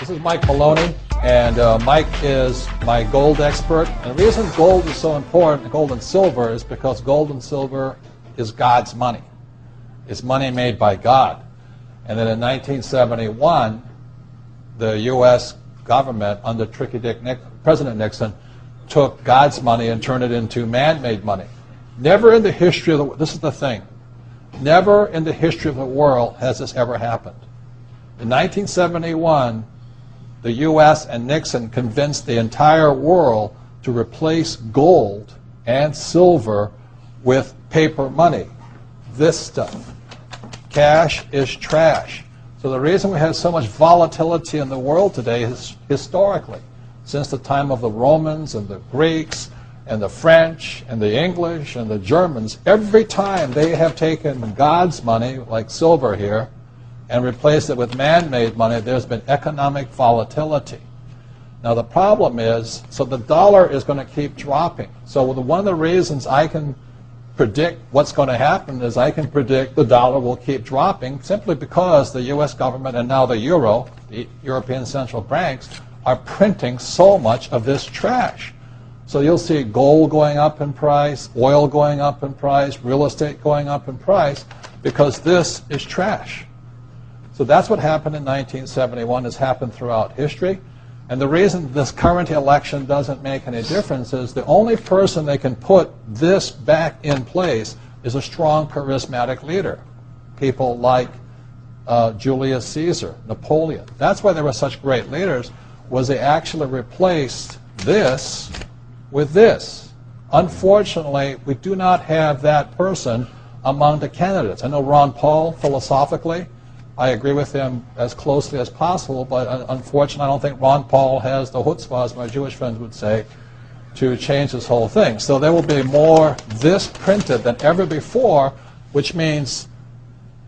This is Mike Maloney, and Mike is my gold expert. And the reason gold is so important, gold and silver, is because gold and silver is God's money. It's money made by God. And then in 1971, the U.S. government, under President Nixon, took God's money and turned it into man-made money. Never in the history of the world, this is the thing, never in the history of the world has this ever happened. In 1971, the U.S. and Nixon convinced the entire world to replace gold and silver with paper money. This stuff. Cash is trash. So the reason we have so much volatility in the world today is historically, since the time of the Romans and the Greeks and the French and the English and the Germans, every time they have taken God's money, like silver here, and replaced it with man-made money, there's been economic volatility. Now the problem is, so the dollar is going to keep dropping. So one of the reasons I can predict what's going to happen is I can predict the dollar will keep dropping simply because the U.S. government and now the euro, the European central banks, are printing so much of this trash. So you'll see gold going up in price, oil going up in price, real estate going up in price, because this is trash. So that's what happened in 1971, has happened throughout history. And the reason this current election doesn't make any difference is the only person they can put this back in place is a strong, charismatic leader. People like Julius Caesar, Napoleon. That's why they were such great leaders, was they actually replaced this with this. Unfortunately, we do not have that person among the candidates. I know Ron Paul, philosophically, I agree with him as closely as possible, but unfortunately I don't think Ron Paul has the chutzpah, as my Jewish friends would say, to change this whole thing. So there will be more this printed than ever before, which means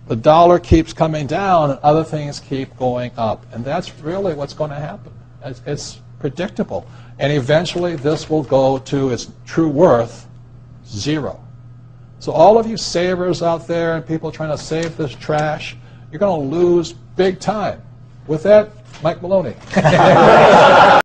the dollar keeps coming down and other things keep going up. And that's really what's going to happen. It's predictable. And eventually this will go to its true worth, zero. So all of you savers out there and people trying to save this trash, you're going to lose big time. With that, Mike Maloney.